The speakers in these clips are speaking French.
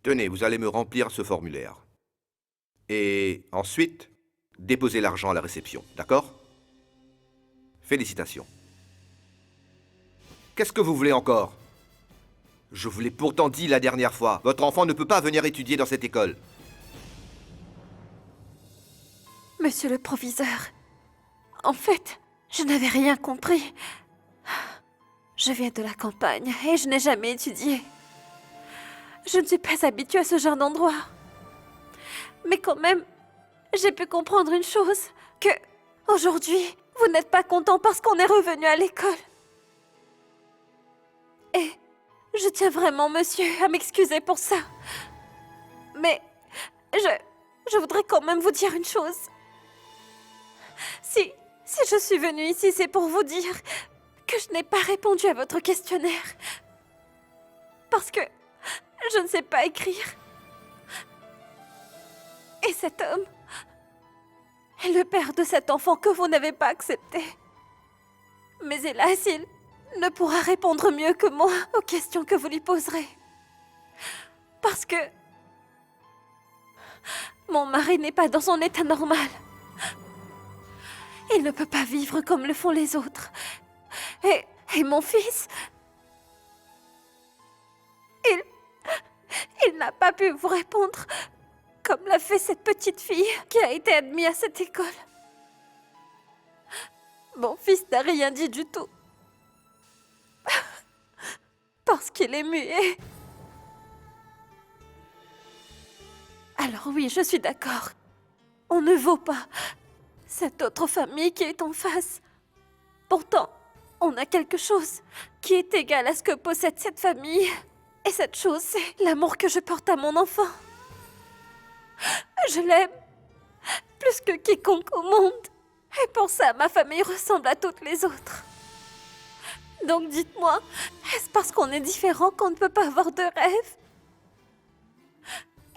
Tenez, vous allez me remplir ce formulaire. Et ensuite, déposez l'argent à la réception, d'accord? Félicitations. Qu'est-ce que vous voulez encore? Je vous l'ai pourtant dit la dernière fois, votre enfant ne peut pas venir étudier dans cette école. Monsieur le proviseur, en fait, je n'avais rien compris. Je viens de la campagne et je n'ai jamais étudié. Je ne suis pas habituée à ce genre d'endroit. Mais quand même, j'ai pu comprendre une chose, que aujourd'hui, vous n'êtes pas content parce qu'on est revenu à l'école. Et je tiens vraiment, monsieur, à m'excuser pour ça. Mais je voudrais quand même vous dire une chose. Si je suis venue ici, c'est pour vous dire que je n'ai pas répondu à votre questionnaire. Parce que je ne sais pas écrire. Et cet homme est le père de cet enfant que vous n'avez pas accepté. Mais hélas, il ne pourra répondre mieux que moi aux questions que vous lui poserez. Parce que mon mari n'est pas dans son état normal. Il ne peut pas vivre comme le font les autres. Et mon fils... Il n'a pas pu vous répondre comme l'a fait cette petite fille qui a été admise à cette école. Mon fils n'a rien dit du tout. Parce qu'il est muet. Alors oui, je suis d'accord. On ne vaut pas cette autre famille qui est en face. Pourtant, on a quelque chose qui est égal à ce que possède cette famille. Et cette chose, c'est l'amour que je porte à mon enfant. Je l'aime plus que quiconque au monde. Et pour ça, ma famille ressemble à toutes les autres. Donc dites-moi, est-ce parce qu'on est différent qu'on ne peut pas avoir de rêve?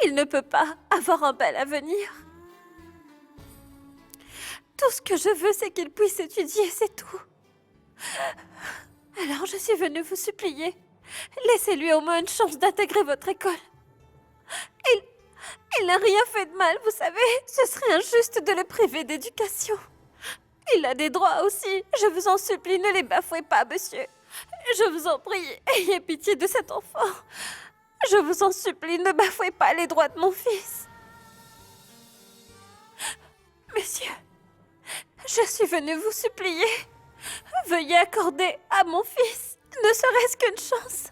Il ne peut pas avoir un bel avenir. Tout ce que je veux, c'est qu'il puisse étudier, c'est tout. Alors je suis venue vous supplier. Laissez-lui au moins une chance d'intégrer votre école. Il n'a rien fait de mal, vous savez. Ce serait injuste de le priver d'éducation. Il a des droits aussi. Je vous en supplie, ne les bafouez pas, monsieur. Je vous en prie, ayez pitié de cet enfant. Je vous en supplie, ne bafouez pas les droits de mon fils. Monsieur, je suis venue vous supplier. Veuillez accorder à mon fils ne serait-ce qu'une chance.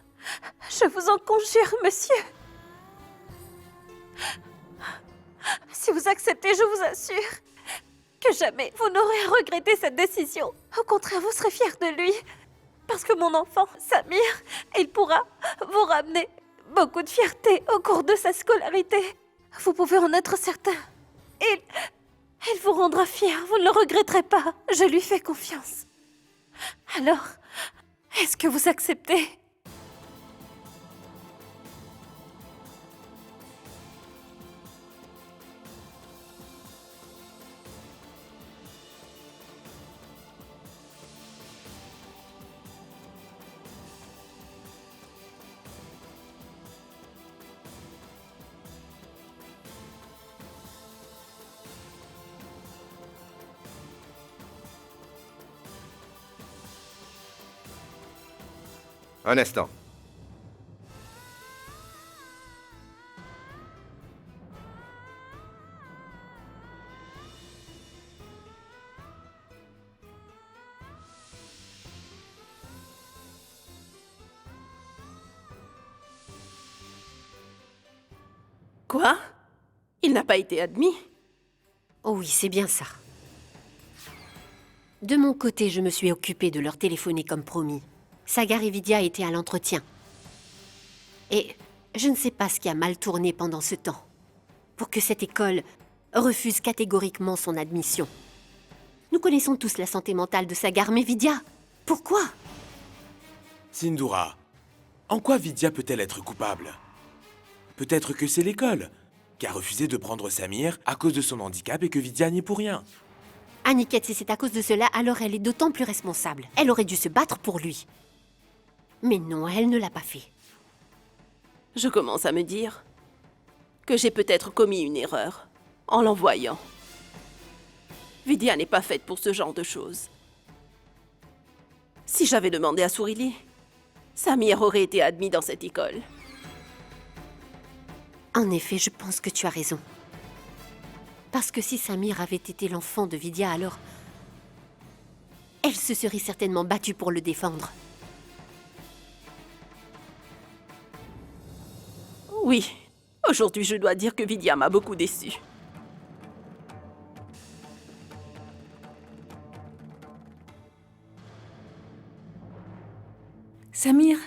Je vous en conjure, monsieur. Si vous acceptez, je vous assure que jamais vous n'aurez à regretter cette décision. Au contraire, vous serez fiers de lui. Parce que mon enfant, Samir, il pourra vous ramener beaucoup de fierté au cours de sa scolarité. Vous pouvez en être certain. Il vous rendra fier, vous ne le regretterez pas. Je lui fais confiance. Alors, est-ce que vous acceptez ? Un instant. Quoi? Il n'a pas été admis? Oh oui, c'est bien ça. De mon côté, je me suis occupée de leur téléphoner comme promis. Sagar et Vidya étaient à l'entretien. Et je ne sais pas ce qui a mal tourné pendant ce temps, pour que cette école refuse catégoriquement son admission. Nous connaissons tous la santé mentale de Sagar, mais Vidya, pourquoi? Sindhura, en quoi Vidya peut-elle être coupable? Peut-être que c'est l'école qui a refusé de prendre Samir à cause de son handicap et que Vidya n'y est pour rien. Aniket, si c'est à cause de cela, alors elle est d'autant plus responsable. Elle aurait dû se battre pour lui. Mais non, elle ne l'a pas fait. Je commence à me dire que j'ai peut-être commis une erreur en l'envoyant. Vidya n'est pas faite pour ce genre de choses. Si j'avais demandé à Sourili, Samir aurait été admis dans cette école. En effet, je pense que tu as raison. Parce que si Samir avait été l'enfant de Vidya, alors... elle se serait certainement battue pour le défendre. Oui, aujourd'hui je dois dire que Vidya m'a beaucoup déçue. Samir?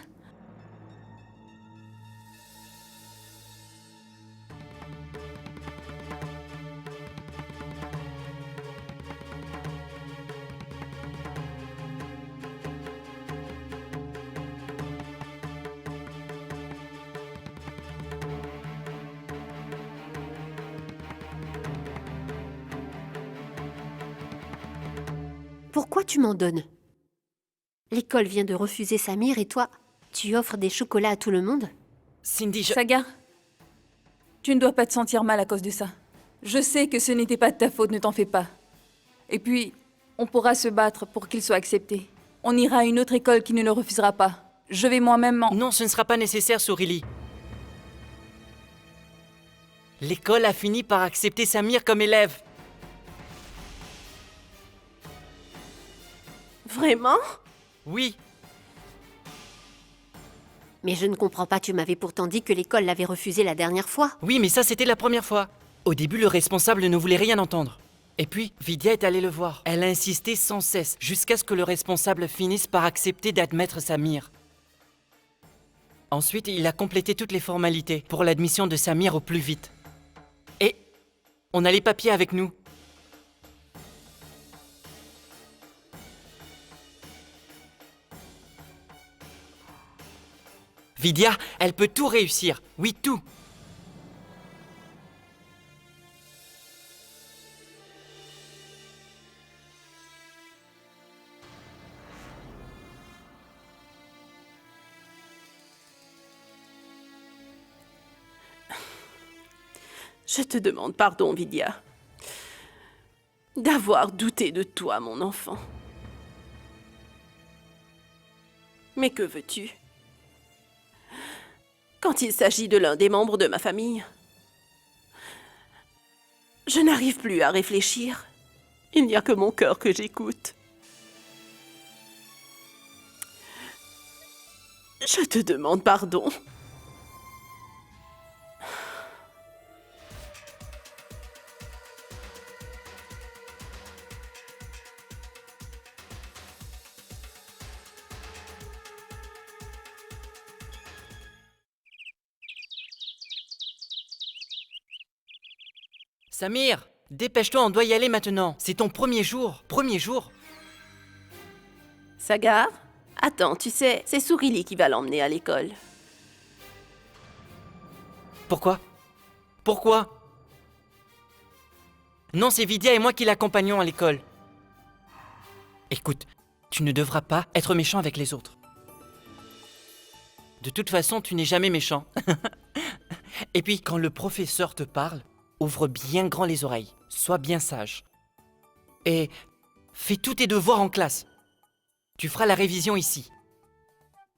Pourquoi tu m'en donnes? L'école vient de refuser Samir et toi, tu offres des chocolats à tout le monde? Cindy, Sagar, tu ne dois pas te sentir mal à cause de ça. Je sais que ce n'était pas de ta faute, ne t'en fais pas. Et puis, on pourra se battre pour qu'il soit accepté. On ira à une autre école qui ne le refusera pas. Je vais moi-même en... Non, ce ne sera pas nécessaire, Sourili. L'école a fini par accepter Samir comme élève. Vraiment? Oui, Mais je ne comprends pas, tu m'avais pourtant dit que l'école l'avait refusé la dernière fois. oui, mais ça c'était la première fois. Au début, le responsable ne voulait rien entendre. Et puis, Vidya est allée le voir. Elle a insisté sans cesse, jusqu'à ce que le responsable finisse par accepter d'admettre Samir. Ensuite, il a complété toutes les formalités pour l'admission de Samir au plus vite. Et on a les papiers avec nous. Vidya, elle peut tout réussir. Oui, tout. Je te demande pardon, Vidya, d'avoir douté de toi, mon enfant. Mais que veux-tu? Quand il s'agit de l'un des membres de ma famille, je n'arrive plus à réfléchir. Il n'y a que mon cœur que j'écoute. Je te demande pardon. Samir, dépêche-toi, on doit y aller maintenant. C'est ton premier jour. Premier jour. Sagar, attends, tu sais, c'est Sourili qui va l'emmener à l'école. Pourquoi? Pourquoi? Non, c'est Vidya et moi qui l'accompagnons à l'école. Écoute, tu ne devras pas être méchant avec les autres. De toute façon, tu n'es jamais méchant. Et puis, quand le professeur te parle, ouvre bien grand les oreilles. Sois bien sage. Et fais tous tes devoirs en classe. Tu feras la révision ici.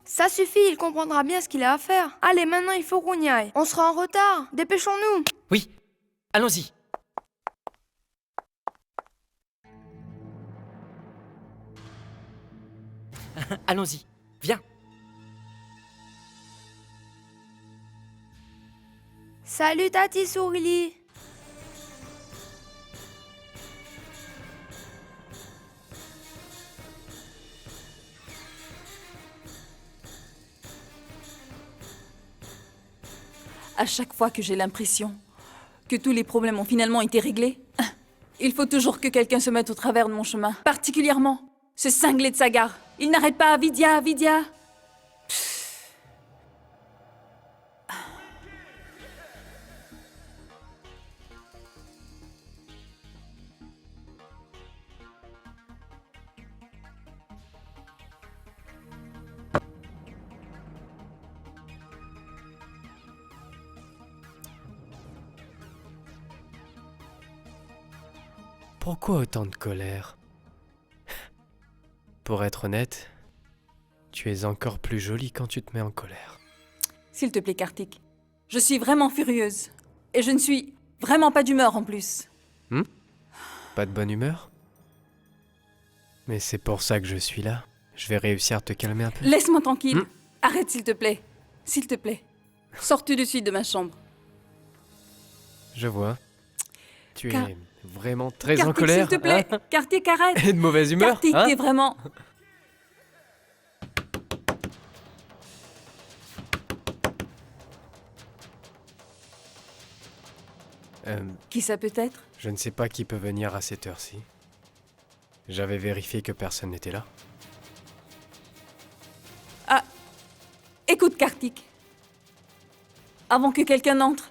Ça suffit, il comprendra bien ce qu'il a à faire. Allez, maintenant il faut qu'on y aille. On sera en retard. Dépêchons-nous. Oui, allons-y. Allons-y, viens. Salut Tati Sourili. À chaque fois que j'ai l'impression que tous les problèmes ont finalement été réglés, il faut toujours que quelqu'un se mette au travers de mon chemin. Particulièrement ce cinglé de Sagar. Il n'arrête pas, Vidya, Vidya. Pourquoi autant de colère? Pour être honnête, tu es encore plus jolie quand tu te mets en colère. S'il te plaît, Kartik. Je suis vraiment furieuse. Et je ne suis vraiment pas d'humeur en plus. Pas de bonne humeur? Mais c'est pour ça que je suis là. Je vais réussir à te calmer un peu. Laisse-moi tranquille. Arrête, s'il te plaît. S'il te plaît. Sors tout de suite de ma chambre. Je vois. Tu Car- es vraiment très en Kartik, colère. s'il te plaît. hein Kartik, arrête. Et de mauvaise humeur. Kartik, hein t'es vraiment... Qui ça peut être? Je ne sais pas qui peut venir à cette heure-ci. J'avais vérifié que personne n'était là. Ah, écoute, Kartik. Avant que quelqu'un n'entre,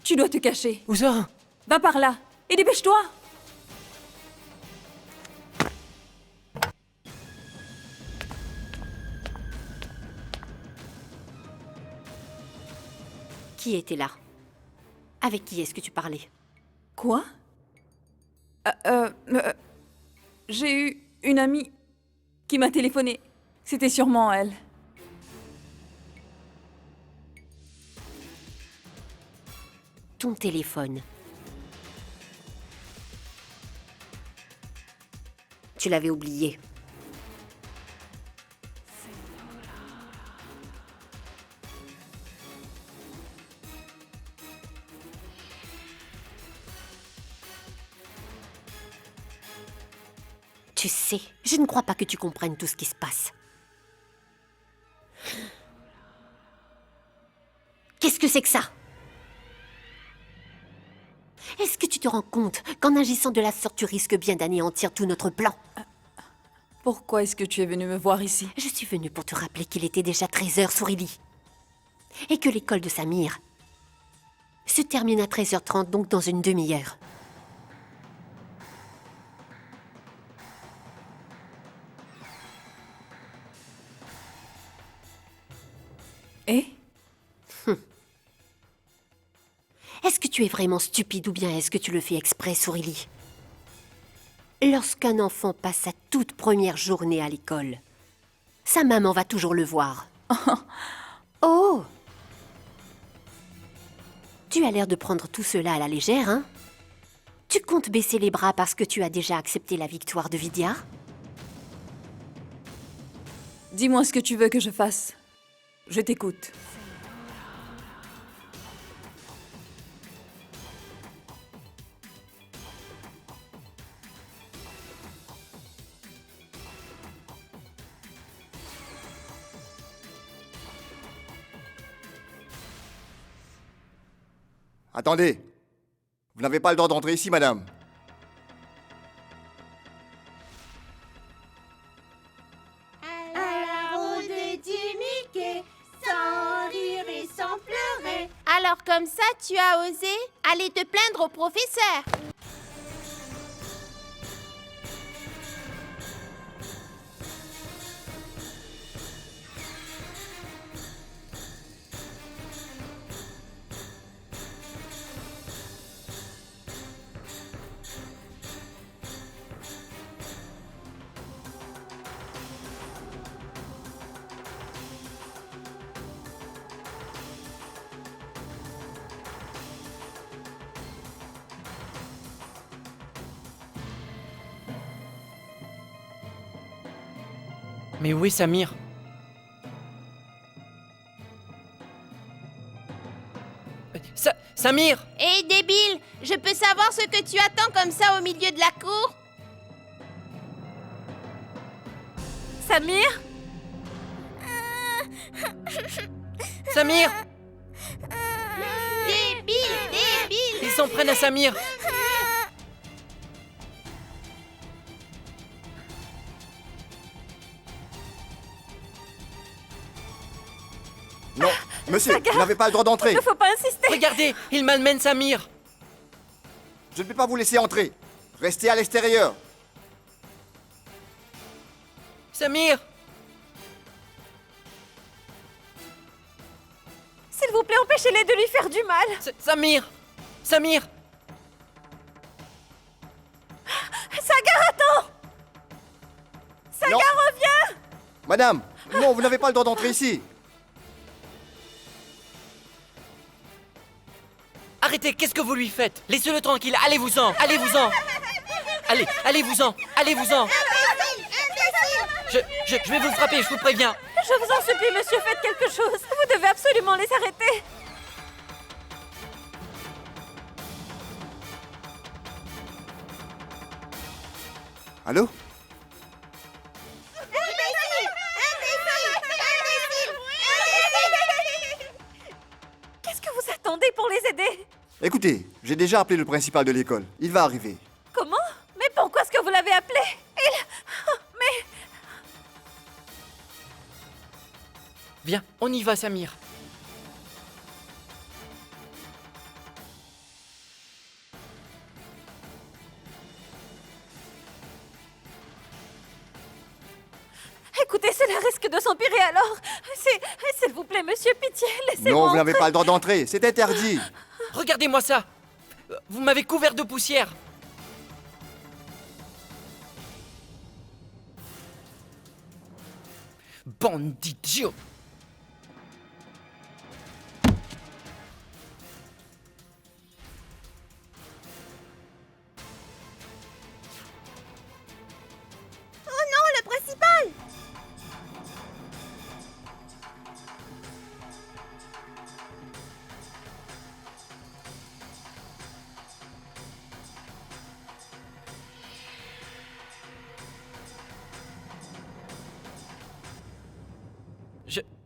tu dois te cacher. Où ça? Va par là et dépêche-toi. Qui était là? Avec qui est-ce que tu parlais? Quoi? J'ai eu une amie qui m'a téléphoné. C'était sûrement elle. Ton téléphone. Tu l'avais oublié. Tu sais, je ne crois pas que tu comprennes tout ce qui se passe. Qu'est-ce que c'est que ça? Est-ce que tu te rends compte qu'en agissant de la sorte, tu risques bien d'anéantir tout notre plan? Pourquoi est-ce que tu es venu me voir ici? Je suis venue pour te rappeler qu'il était déjà 13 h, Sourili. Et que l'école de Samir se termine à 13h30, donc dans une demi-heure. Et? Est-ce que tu es vraiment stupide ou bien est-ce que tu le fais exprès, Sourili? Lorsqu'un enfant passe sa toute première journée à l'école, sa maman va toujours le voir. Oh! Tu as l'air de prendre tout cela à la légère, hein? Tu comptes baisser les bras parce que tu as déjà accepté la victoire de Vidya? Dis-moi ce que tu veux que je fasse. Je t'écoute. Attendez. Vous n'avez pas le droit d'entrer ici, madame. À la route du Mickey, sans rire et sans pleurer. Alors comme ça, tu as osé aller te plaindre au professeur. Mais où est Samir? Samir! Hé débile, je peux savoir ce que tu attends comme ça au milieu de la cour? Samir? Samir! Débile! Ils s'en prennent à Samir! Non, monsieur, vous n'avez pas le droit d'entrer. Il ne faut pas insister. Regardez, ils malmènent Samir! Je ne peux pas vous laisser entrer. Restez à l'extérieur. Samir! S'il vous plaît, empêchez-les de lui faire du mal. Samir! Samir! Madame, non, vous n'avez pas le droit d'entrer ici. Arrêtez, qu'est-ce que vous lui faites? Laissez-le tranquille, allez-vous-en, allez-vous-en. Allez, allez-vous-en, allez-vous-en. Je vais vous frapper, je vous préviens. Je vous en supplie, monsieur, faites quelque chose. Vous devez absolument les arrêter. Allô? Qu'est-ce que vous attendez pour les aider? Écoutez, j'ai déjà appelé le principal de l'école. Il va arriver. Comment? Mais pourquoi est-ce que vous l'avez appelé? Mais... Viens, on y va, Samir. Écoutez, cela risque de s'empirer alors. S'il vous plaît, monsieur, pitié, laissez-moi Non, vous n'avez entrer. pas le droit d'entrer. C'est interdit. Regardez-moi ça. Vous m'avez couvert de poussière. Bande d'idiots. Oh non, le principal!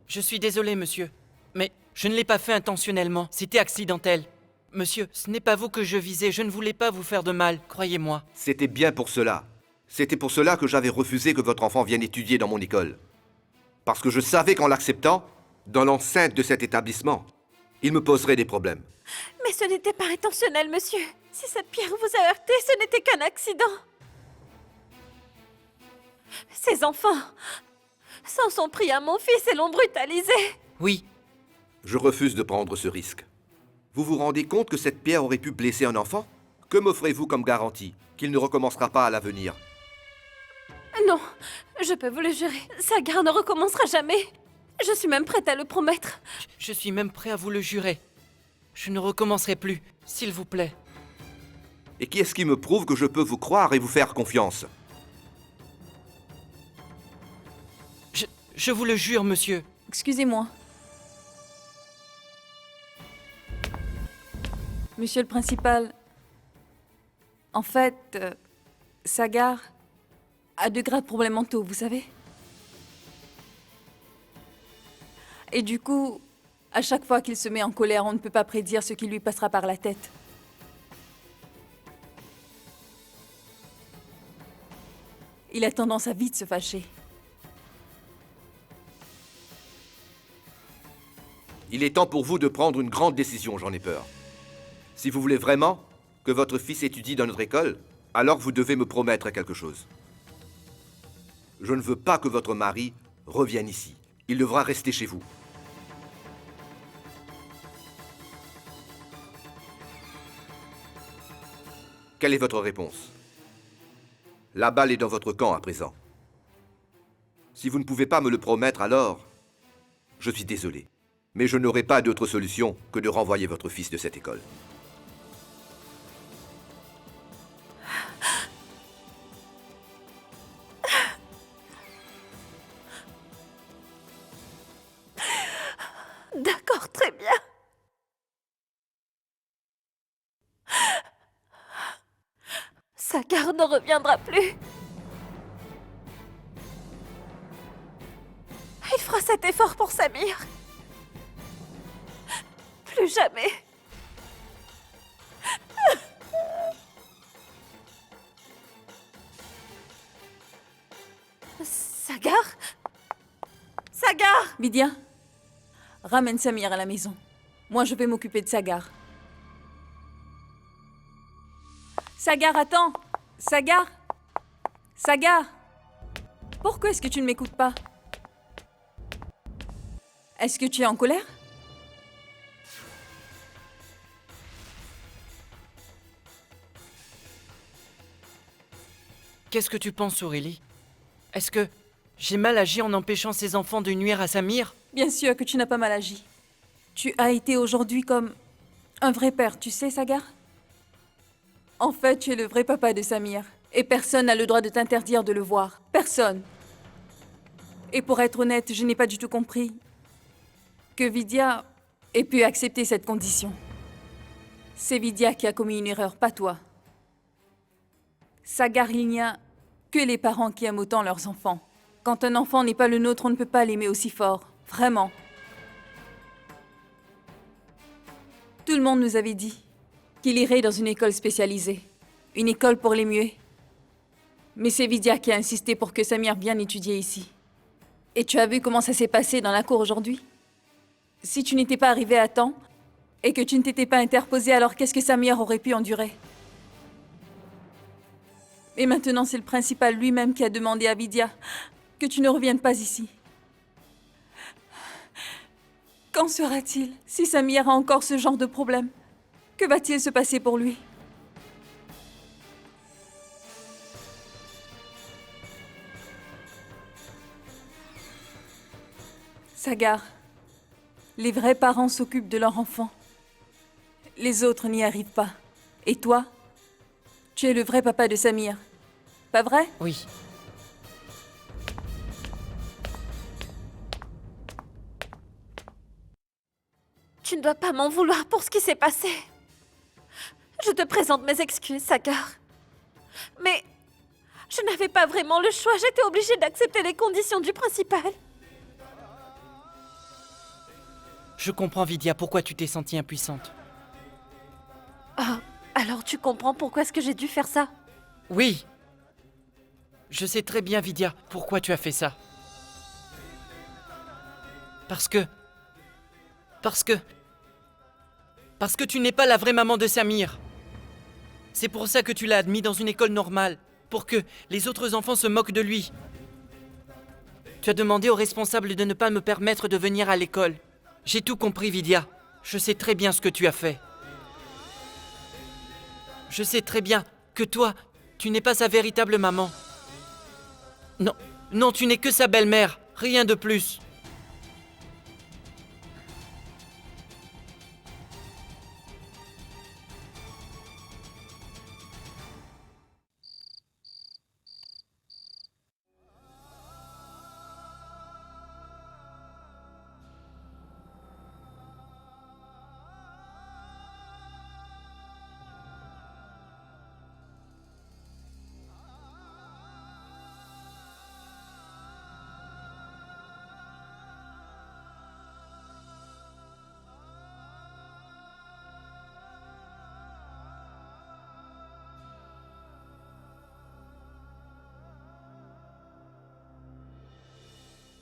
Je suis désolé, monsieur. Mais je ne l'ai pas fait intentionnellement. C'était accidentel. Monsieur, ce n'est pas vous que je visais. Je ne voulais pas vous faire de mal, croyez-moi. C'était bien pour cela. C'était pour cela que j'avais refusé que votre enfant vienne étudier dans mon école. Parce que je savais qu'en l'acceptant, dans l'enceinte de cet établissement, il me poserait des problèmes. Mais ce n'était pas intentionnel, monsieur. Si cette pierre vous a heurté, ce n'était qu'un accident. Ces enfants s'en sont pris à mon fils et l'ont brutalisé. Oui, Je refuse de prendre ce risque. Vous vous rendez compte que cette pierre aurait pu blesser un enfant? Que m'offrez-vous comme garantie qu'il ne recommencera pas à l'avenir? Non, je peux vous le jurer, Sagar ne recommencera jamais. Je suis même prête à le promettre. je suis même prêt à vous le jurer. Je ne recommencerai plus, s'il vous plaît. Et qui est-ce qui me prouve que je peux vous croire et vous faire confiance? Je vous le jure, monsieur. Excusez-moi. Monsieur le principal, en fait, Sagar a de graves problèmes mentaux, vous savez. Et du coup, à chaque fois qu'il se met en colère, on ne peut pas prédire ce qui lui passera par la tête. Il a tendance à vite se fâcher. Il est temps pour vous de prendre une grande décision, j'en ai peur. Si vous voulez vraiment que votre fils étudie dans notre école, alors vous devez me promettre quelque chose. Je ne veux pas que votre mari revienne ici. Il devra rester chez vous. Quelle est votre réponse? La balle est dans votre camp à présent. Si vous ne pouvez pas me le promettre, alors je suis désolé. Mais je n'aurai pas d'autre solution que de renvoyer votre fils de cette école. D'accord, très bien. Sagar ne reviendra plus. Il fera cet effort pour Samir. Plus jamais. Sagar? Sagar! Vidya, ramène Samir à la maison. Moi, je vais m'occuper de Sagar. Sagar, attends! Sagar! Sagar! Pourquoi est-ce que tu ne m'écoutes pas? Est-ce que tu es en colère? Qu'est-ce que tu penses, Aurélie? Est-ce que J'ai mal agi en empêchant ces enfants de nuire à Samir? Bien sûr que tu n'as pas mal agi. Tu as été aujourd'hui comme un vrai père, tu sais, Sagar? En fait, tu es le vrai papa de Samir. Et personne n'a le droit de t'interdire de le voir. Personne. Et pour être honnête, je n'ai pas du tout compris que Vidya ait pu accepter cette condition. C'est Vidya qui a commis une erreur, pas toi. Sagar, il n'y a que les parents qui aiment autant leurs enfants. Quand un enfant n'est pas le nôtre, on ne peut pas l'aimer aussi fort. Vraiment. Tout le monde nous avait dit qu'il irait dans une école spécialisée. Une école pour les muets. Mais c'est Vidya qui a insisté pour que Samir vienne étudier ici. Et tu as vu comment ça s'est passé dans la cour aujourd'hui? Si tu n'étais pas arrivé à temps, et que tu ne t'étais pas interposé, alors qu'est-ce que Samir aurait pu endurer? Et maintenant, c'est le principal lui-même qui a demandé à Vidya que tu ne reviennes pas ici. Qu'en sera-t-il si Samir a encore ce genre de problème? Que va-t-il se passer pour lui? Sagar, les vrais parents s'occupent de leur enfant. Les autres n'y arrivent pas. Et toi, tu es le vrai papa de Samir. Pas vrai? Oui. Tu ne dois pas m'en vouloir pour ce qui s'est passé. Je te présente mes excuses, Sagar. Mais je n'avais pas vraiment le choix. J'étais obligée d'accepter les conditions du principal. Je comprends, Vidya, pourquoi tu t'es sentie impuissante. Ah, alors tu comprends pourquoi est-ce que j'ai dû faire ça? Oui. Je sais très bien, Vidya, pourquoi tu as fait ça. Parce que tu n'es pas la vraie maman de Samir. C'est pour ça que tu l'as admis dans une école normale, pour que les autres enfants se moquent de lui. Tu as demandé aux responsables de ne pas me permettre de venir à l'école. J'ai tout compris, Vidya. Je sais très bien ce que tu as fait. Je sais très bien que toi, tu n'es pas sa véritable maman. Non, non, tu n'es que sa belle-mère, rien de plus.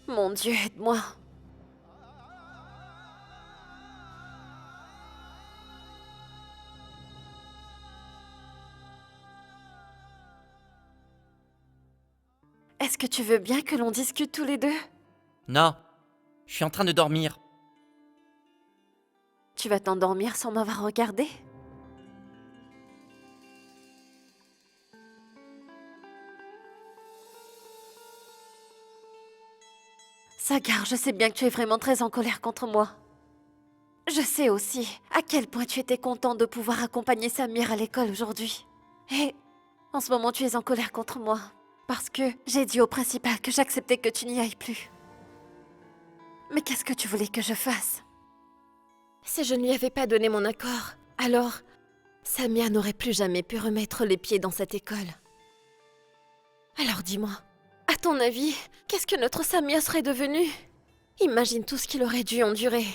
Mon Dieu, aide-moi. Est-ce que tu veux bien que l'on discute tous les deux? Non, je suis en train de dormir. Tu vas t'endormir sans m'avoir regardé? Sagar, je sais bien que tu es vraiment très en colère contre moi. Je sais aussi à quel point tu étais content de pouvoir accompagner Samir à l'école aujourd'hui. Et en ce moment, tu es en colère contre moi. Parce que j'ai dit au principal que j'acceptais que tu n'y ailles plus. Mais qu'est-ce que tu voulais que je fasse? Si je ne lui avais pas donné mon accord, alors Samir n'aurait plus jamais pu remettre les pieds dans cette école. Alors dis-moi, à ton avis, qu'est-ce que notre Samir serait devenu? Imagine tout ce qu'il aurait dû endurer.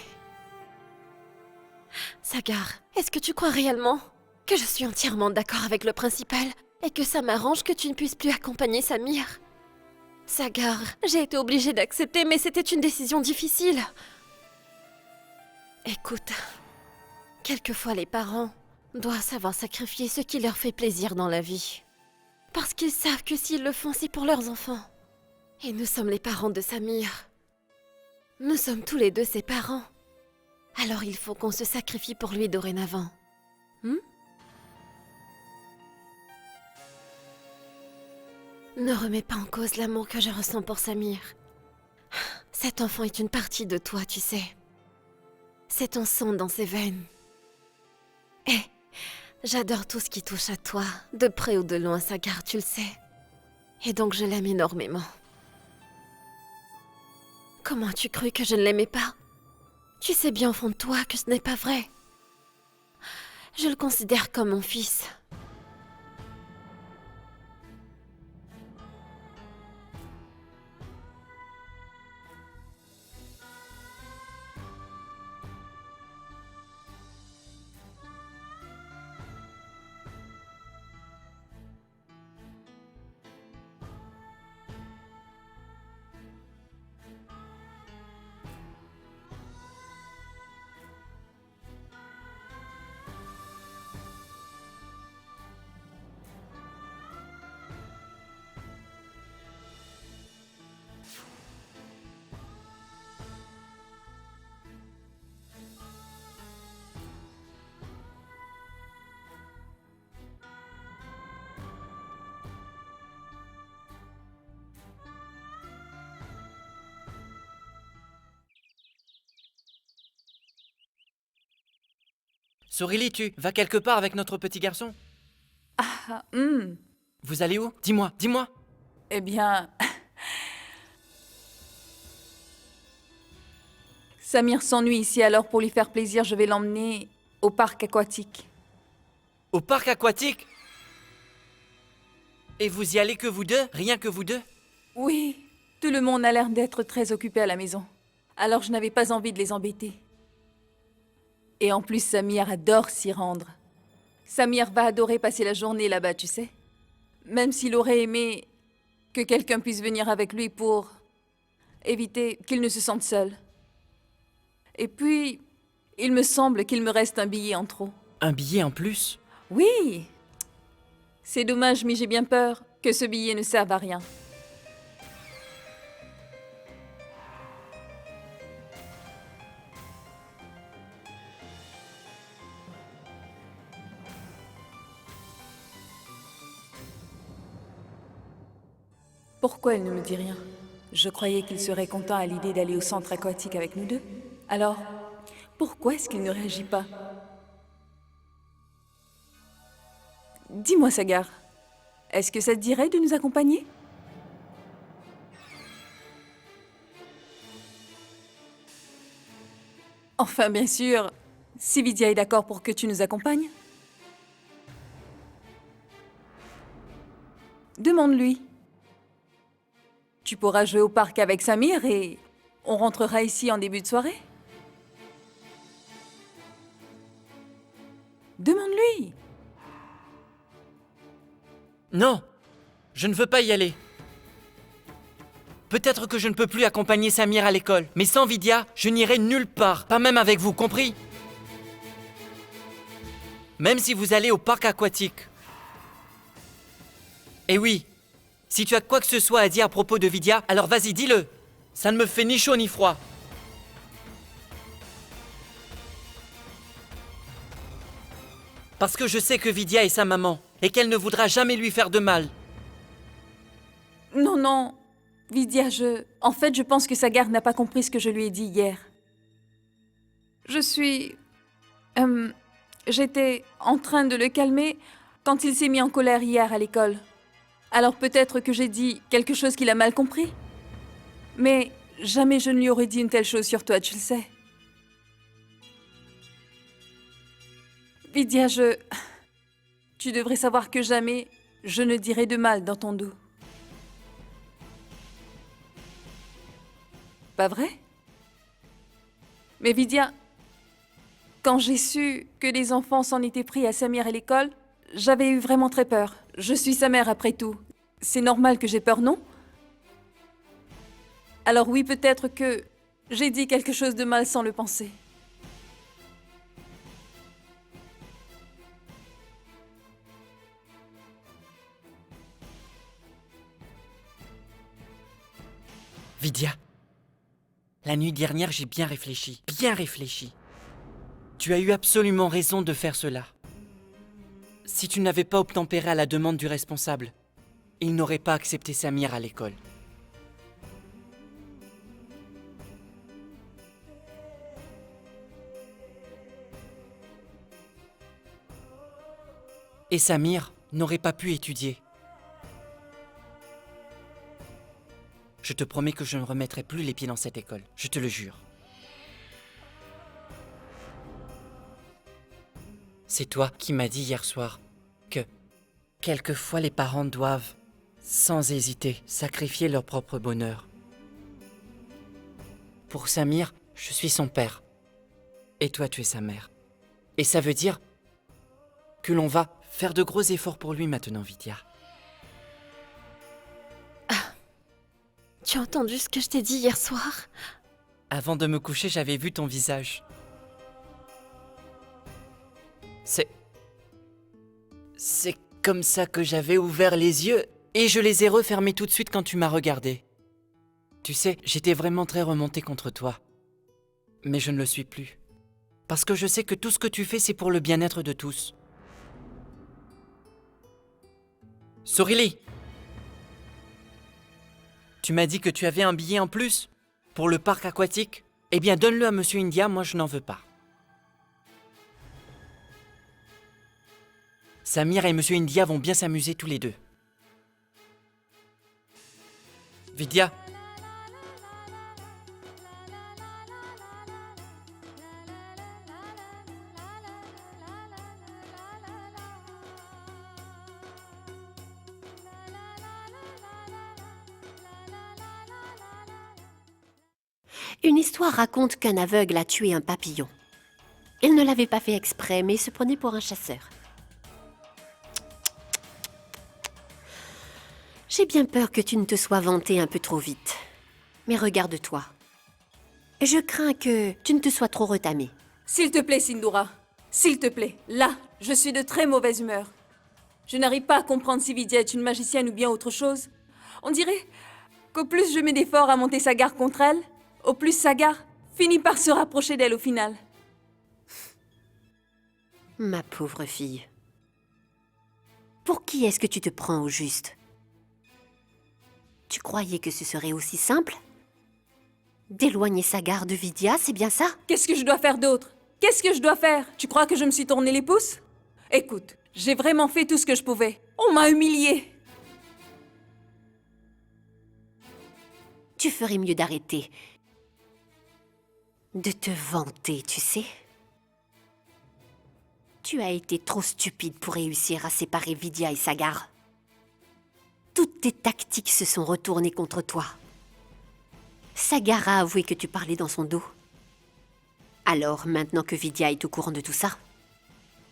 Sagar, est-ce que tu crois réellement que je suis entièrement d'accord avec le principal et que ça m'arrange que tu ne puisses plus accompagner Samir? Sagar, j'ai été obligée d'accepter, mais c'était une décision difficile. Écoute, quelquefois les parents doivent savoir sacrifier ce qui leur fait plaisir dans la vie. Parce qu'ils savent que s'ils le font, c'est pour leurs enfants. Et nous sommes les parents de Samir. Nous sommes tous les deux ses parents. Alors il faut qu'on se sacrifie pour lui dorénavant. Ne remets pas en cause l'amour que je ressens pour Samir. Cet enfant est une partie de toi, tu sais. C'est ton sang dans ses veines. Et j'adore tout ce qui touche à toi, de près ou de loin, Sagar, tu le sais. Et donc je l'aime énormément. Comment as-tu cru que je ne l'aimais pas? Tu sais bien au fond de toi que ce n'est pas vrai. Je le considère comme mon fils. Sorili, tu vas quelque part avec notre petit garçon? Vous allez où? Dis-moi, dis-moi. Eh bien... Samir s'ennuie ici, alors pour lui faire plaisir, je vais l'emmener au parc aquatique. Au parc aquatique? Et vous y allez que vous deux? Rien que vous deux? Oui, tout le monde a l'air d'être très occupé à la maison. Alors je n'avais pas envie de les embêter. Et en plus, Samir adore s'y rendre. Samir va adorer passer la journée là-bas, tu sais. Même s'il aurait aimé que quelqu'un puisse venir avec lui pour éviter qu'il ne se sente seul. Et puis, il me semble qu'il me reste un billet en trop. Un billet en plus? Oui! C'est dommage, mais j'ai bien peur que ce billet ne serve à rien. Pourquoi elle ne me dit rien? Je croyais qu'il serait content à l'idée d'aller au centre aquatique avec nous deux. Alors, pourquoi est-ce qu'il ne réagit pas? Dis-moi, Sagar, est-ce que ça te dirait de nous accompagner? Enfin, bien sûr, si Vidya est d'accord pour que tu nous accompagnes. Demande-lui. Tu pourras jouer au parc avec Samir et on rentrera ici en début de soirée. Demande-lui. Non, je ne veux pas y aller. Peut-être que je ne peux plus accompagner Samir à l'école, mais sans Vidya, je n'irai nulle part, pas même avec vous, compris? Même si vous allez au parc aquatique. Et oui, si tu as quoi que ce soit à dire à propos de Vidya, alors vas-y, dis-le. Ça ne me fait ni chaud ni froid. Parce que je sais que Vidya est sa maman, et qu'elle ne voudra jamais lui faire de mal. Non, non. Vidya, En fait, je pense que Sagar n'a pas compris ce que je lui ai dit hier. J'étais en train de le calmer quand il s'est mis en colère hier à l'école. Alors peut-être que j'ai dit quelque chose qu'il a mal compris. Mais jamais je ne lui aurais dit une telle chose sur toi, tu le sais. Vidya, Tu devrais savoir que jamais je ne dirai de mal dans ton dos. Pas vrai? Mais Vidya, quand j'ai su que les enfants s'en étaient pris à Samir à l'école, j'avais eu vraiment très peur. Je suis sa mère après tout. C'est normal que j'ai peur, non? Alors oui, peut-être que j'ai dit quelque chose de mal sans le penser. Vidya, la nuit dernière, j'ai bien réfléchi. Bien réfléchi. Tu as eu absolument raison de faire cela. Si tu n'avais pas obtempéré à la demande du responsable, il n'aurait pas accepté Samir à l'école. Et Samir n'aurait pas pu étudier. Je te promets que je ne remettrai plus les pieds dans cette école, je te le jure. C'est toi qui m'as dit hier soir que quelquefois les parents doivent, sans hésiter, sacrifier leur propre bonheur. Pour Samir, je suis son père. Et toi, tu es sa mère. Et ça veut dire que l'on va faire de gros efforts pour lui maintenant, Vidya. Tu as entendu ce que je t'ai dit hier soir? Avant de me coucher, j'avais vu ton visage. C'est comme ça que j'avais ouvert les yeux et je les ai refermés tout de suite quand tu m'as regardé. Tu sais, j'étais vraiment très remonté contre toi. Mais je ne le suis plus. Parce que je sais que tout ce que tu fais, c'est pour le bien-être de tous. Sorili! Tu m'as dit que tu avais un billet en plus pour le parc aquatique? Eh bien, donne-le à Monsieur India, moi je n'en veux pas. Samir et Monsieur India vont bien s'amuser tous les deux. Vidya. Une histoire raconte qu'un aveugle a tué un papillon. Il ne l'avait pas fait exprès, mais il se prenait pour un chasseur. J'ai bien peur que tu ne te sois vanté un peu trop vite. Mais regarde-toi. Je crains que tu ne te sois trop retamé. S'il te plaît, Sindoura. S'il te plaît. Là, je suis de très mauvaise humeur. Je n'arrive pas à comprendre si Vidya est une magicienne ou bien autre chose. On dirait qu'au plus je mets d'efforts à monter Sagar contre elle, au plus Sagar finit par se rapprocher d'elle au final. Ma pauvre fille. Pour qui est-ce que tu te prends au juste? Tu croyais que ce serait aussi simple? D'éloigner Sagar de Vidya, c'est bien ça? Qu'est-ce que je dois faire d'autre? Qu'est-ce que je dois faire? Tu crois que je me suis tourné les pouces? Écoute, j'ai vraiment fait tout ce que je pouvais. On m'a humiliée. Tu ferais mieux d'arrêter de te vanter, tu sais. Tu as été trop stupide pour réussir à séparer Vidya et Sagar. Toutes tes tactiques se sont retournées contre toi. Sagar a avoué que tu parlais dans son dos. Alors, maintenant que Vidya est au courant de tout ça,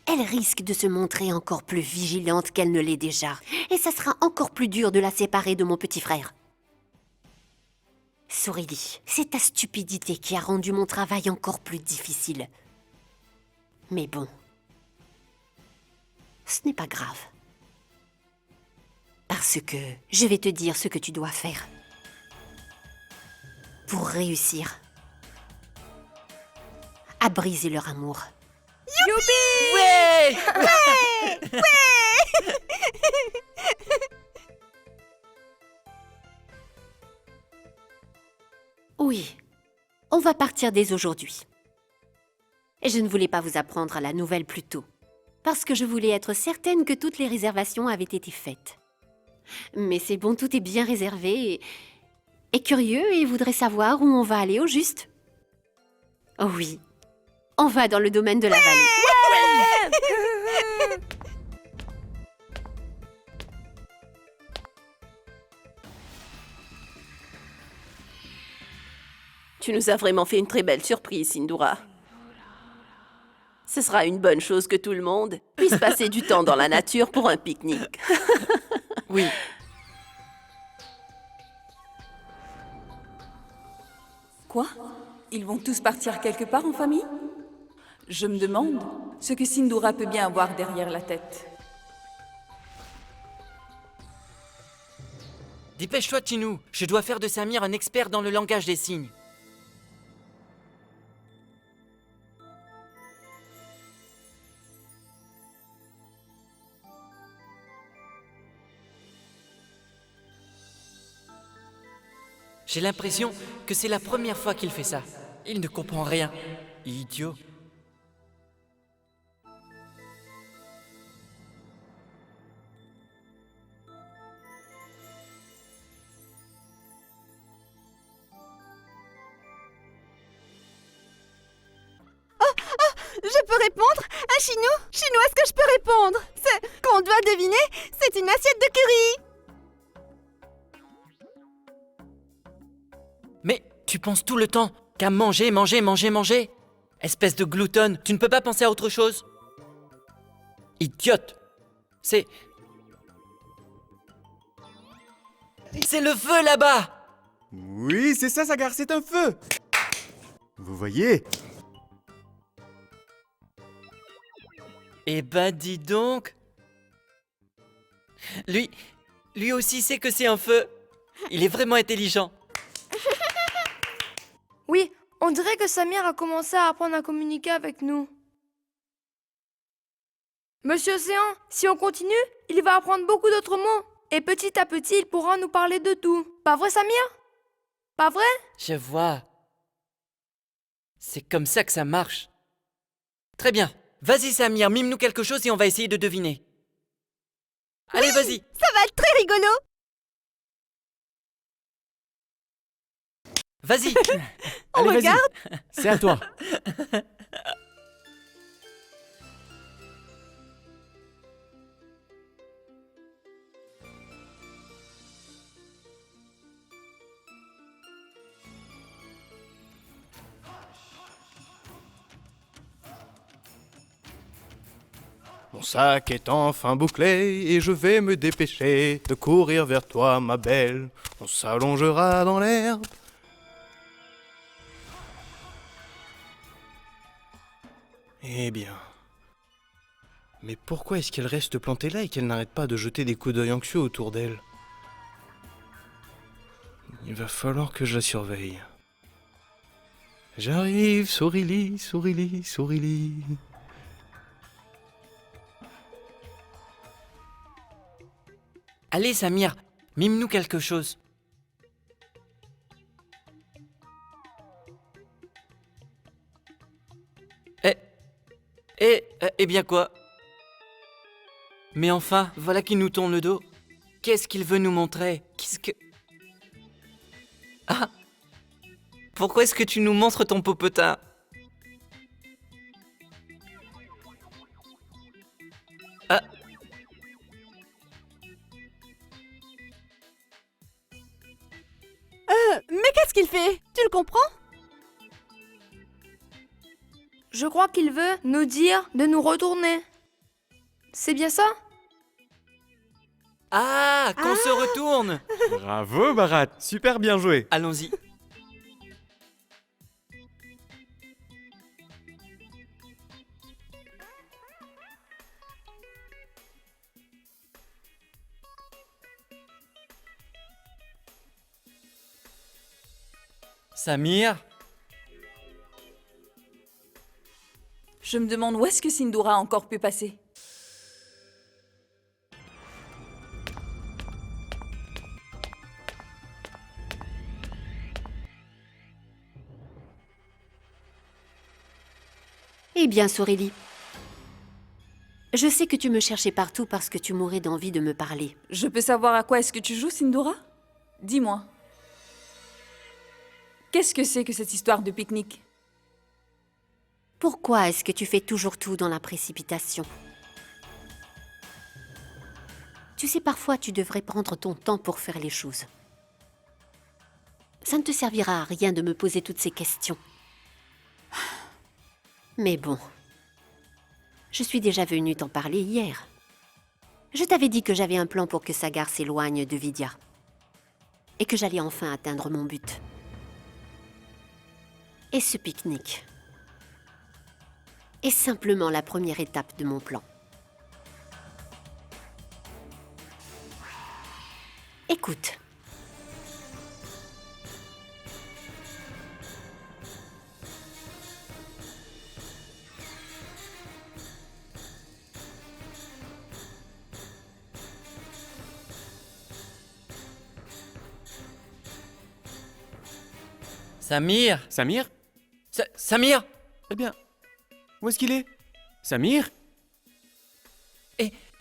elle risque de se montrer encore plus vigilante qu'elle ne l'est déjà. Et ça sera encore plus dur de la séparer de mon petit frère. Sorili, c'est ta stupidité qui a rendu mon travail encore plus difficile. Mais bon, ce n'est pas grave. Parce que je vais te dire ce que tu dois faire. Pour réussir à briser leur amour. Youpi! Ouais! Oui, on va partir dès aujourd'hui. Et je ne voulais pas vous apprendre la nouvelle plus tôt, parce que je voulais être certaine que toutes les réservations avaient été faites. Mais c'est bon, tout est bien réservé et curieux et voudrait savoir où on va aller au juste. Oh oui, on va dans le domaine de la vallée. Tu nous as vraiment fait une très belle surprise, Sindoura. Ce sera une bonne chose que tout le monde puisse passer du temps dans la nature pour un pique-nique. Oui. Quoi? Ils vont tous partir quelque part en famille? Je me demande ce que Sindoura peut bien avoir derrière la tête. Dépêche-toi, Tinou. Je dois faire de Samir un expert dans le langage des signes. J'ai l'impression que c'est la première fois qu'il fait ça. Il ne comprend rien. Idiot. Je peux répondre? Un chinois, est-ce que je peux répondre? Ce qu'on doit deviner, c'est une assiette de curry. Mais tu penses tout le temps qu'à manger, manger, manger, manger. Espèce de gloutonne, tu ne peux pas penser à autre chose? Idiote. C'est le feu là-bas! Oui, c'est ça, Sagar, c'est un feu. Vous voyez? Eh ben dis donc. Lui aussi sait que c'est un feu. Il est vraiment intelligent. Oui, on dirait que Samir a commencé à apprendre à communiquer avec nous. Monsieur Océan, si on continue, il va apprendre beaucoup d'autres mots. Et petit à petit, il pourra nous parler de tout. Pas vrai, Samir? Pas vrai? Je vois. C'est comme ça que ça marche. Très bien. Vas-y Samir, mime-nous quelque chose et on va essayer de deviner. Allez, vas-y. Ça va être très rigolo. Vas-y. Allez, vas-y. regarde. C'est à toi. Mon sac est enfin bouclé et je vais me dépêcher de courir vers toi, ma belle. On s'allongera dans l'herbe. Eh bien. Mais pourquoi est-ce qu'elle reste plantée là et qu'elle n'arrête pas de jeter des coups d'œil anxieux autour d'elle? Il va falloir que je la surveille. J'arrive, Sourili, Sourili, Sourili. Allez Samir, mime-nous quelque chose. Eh bien quoi? Mais enfin, voilà qu'il nous tourne le dos. Qu'est-ce qu'il veut nous montrer? Qu'est-ce que... Ah! Pourquoi est-ce que tu nous montres ton popotin? Ah! Mais qu'est-ce qu'il fait? Tu le comprends? Je crois qu'il veut nous dire de nous retourner. C'est bien ça? Ah! Qu'on se retourne! Bravo, Barat. Super bien joué. Allons-y. Samir? Je me demande où est-ce que Sindoura a encore pu passer. Eh bien, Sorelli, je sais que tu me cherchais partout parce que tu mourais d'envie de me parler. Je peux savoir à quoi est-ce que tu joues, Sindoura? Dis-moi. Qu'est-ce que c'est que cette histoire de pique-nique? Pourquoi est-ce que tu fais toujours tout dans la précipitation? Tu sais, parfois, tu devrais prendre ton temps pour faire les choses. Ça ne te servira à rien de me poser toutes ces questions. Mais bon, je suis déjà venue t'en parler hier. Je t'avais dit que j'avais un plan pour que Sagar s'éloigne de Vidya. Et que j'allais enfin atteindre mon but. Et ce pique-nique est simplement la première étape de mon plan. Écoute. Samir Samir? Samir Eh bien, où est-ce qu'il est? Samir?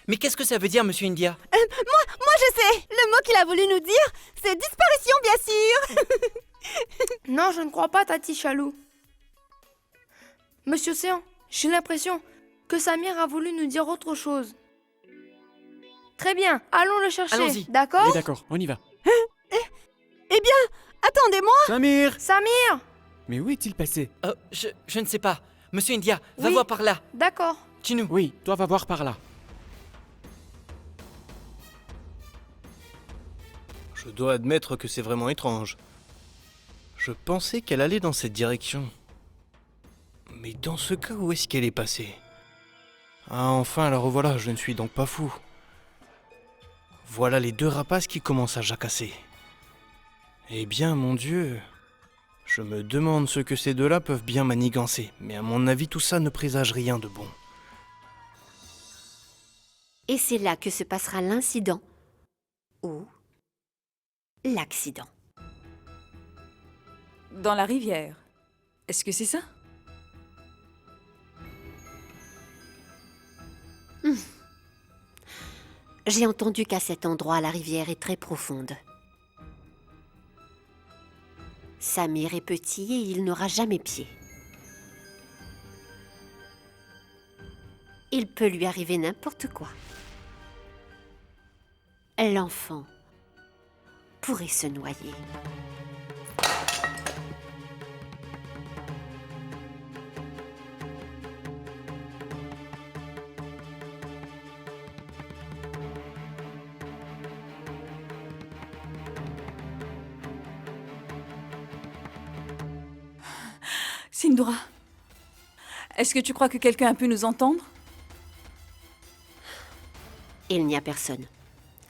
Mais qu'est-ce que ça veut dire, monsieur India? Moi je sais. Le mot qu'il a voulu nous dire, c'est disparition, bien sûr. Non, je ne crois pas, Tati Chalou. Monsieur Océan, j'ai l'impression que Samir a voulu nous dire autre chose. Très bien, allons le chercher, Allons-y. d'accord? Oui, d'accord, on y va. Eh bien, attendez-moi. Samir! Samir! Mais où est-il passé? Je ne sais pas. Monsieur India, va Oui. voir par là. D'accord. Chinu. Oui, toi va voir par là. Je dois admettre que c'est vraiment étrange. Je pensais qu'elle allait dans cette direction. Mais dans ce cas, où est-ce qu'elle est passée? Ah, enfin, la revoilà, je ne suis donc pas fou. Voilà les deux rapaces qui commencent à jacasser. Eh bien, mon Dieu, je me demande ce que ces deux-là peuvent bien manigancer, mais à mon avis, tout ça ne présage rien de bon. Et c'est là que se passera l'incident ou l'accident. Dans la rivière. Est-ce que c'est ça? J'ai entendu qu'à cet endroit, la rivière est très profonde. Samir est petit et il n'aura jamais pied. Il peut lui arriver n'importe quoi. L'enfant pourrait se noyer. Sindura, est-ce que tu crois que quelqu'un a pu nous entendre? Il n'y a personne.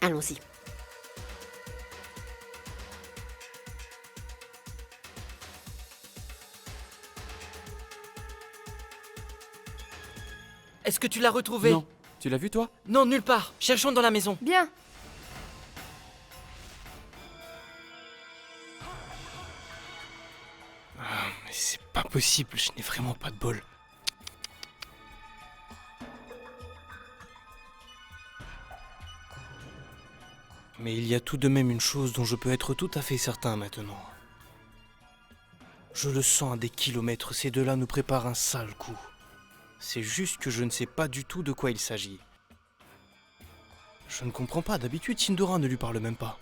Allons-y. Est-ce que tu l'as retrouvé? Non. Tu l'as vu, toi? Non, nulle part. Cherchons dans la maison. Bien. Mais c'est pas possible, je n'ai vraiment pas de bol. Mais il y a tout de même une chose dont je peux être tout à fait certain maintenant. Je le sens à des kilomètres, ces deux-là nous préparent un sale coup. C'est juste que je ne sais pas du tout de quoi il s'agit. Je ne comprends pas, d'habitude Sindura ne lui parle même pas.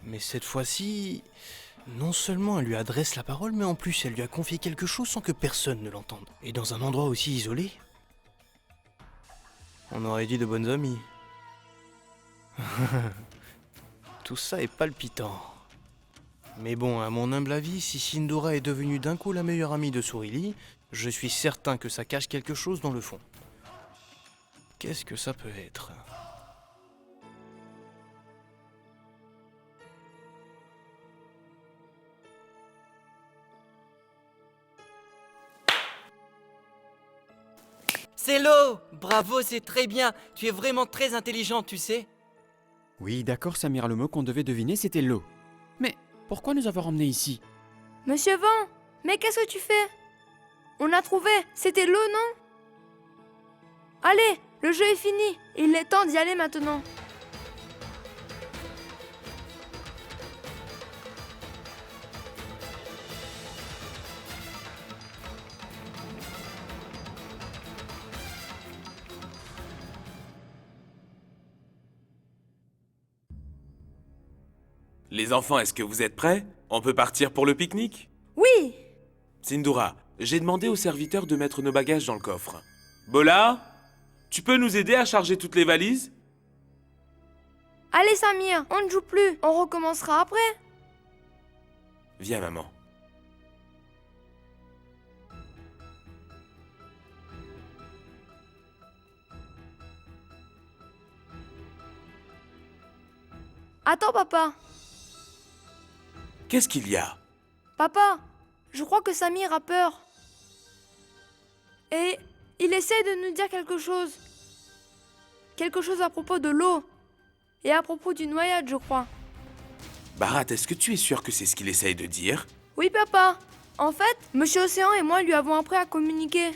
Mais cette fois-ci, non seulement elle lui adresse la parole, mais en plus elle lui a confié quelque chose sans que personne ne l'entende. Et dans un endroit aussi isolé. On aurait dit de bonnes amies. Tout ça est palpitant. Mais bon, à mon humble avis, si Sindura est devenue d'un coup la meilleure amie de Surili, je suis certain que ça cache quelque chose dans le fond. Qu'est-ce que ça peut être ? C'est l'eau! Bravo, c'est très bien. Tu es vraiment très intelligent, tu sais. Oui, d'accord, Samir, le mot qu'on devait deviner, c'était l'eau. Mais pourquoi nous avoir emmenés ici? Monsieur Vent, mais qu'est-ce que tu fais? On a trouvé, c'était l'eau, non? Allez, le jeu est fini. Il est temps d'y aller maintenant. Les enfants, est-ce que vous êtes prêts? On peut partir pour le pique-nique? Oui. Sindura, j'ai demandé au serviteur de mettre nos bagages dans le coffre. Bola, tu peux nous aider à charger toutes les valises? Allez Samir, on ne joue plus. On recommencera après. Viens, maman. Attends papa. Qu'est-ce qu'il y a? Papa, je crois que Samir a peur. Et il essaie de nous dire quelque chose. Quelque chose à propos de l'eau. Et à propos d'une noyade, je crois. Bharat, est-ce que tu es sûr que c'est ce qu'il essaye de dire? Oui, papa. En fait, Monsieur Océan et moi lui avons appris à communiquer.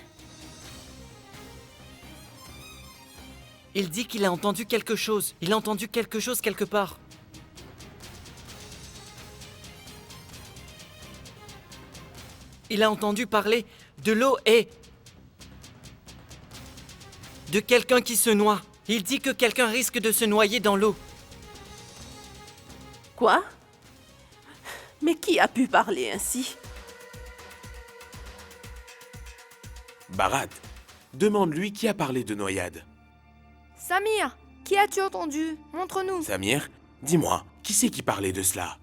Il dit qu'il a entendu quelque chose. Il a entendu quelque chose quelque part. Il a entendu parler de l'eau et... de quelqu'un qui se noie. Il dit que quelqu'un risque de se noyer dans l'eau. Quoi? Mais qui a pu parler ainsi? Bharat, demande-lui qui a parlé de noyade. Samir, qui as-tu entendu? Montre-nous. Samir, dis-moi, qui c'est qui parlait de cela?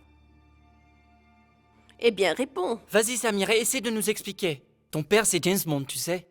Eh bien, réponds. Vas-y Samir, essaie de nous expliquer. Ton père c'est James Bond, tu sais.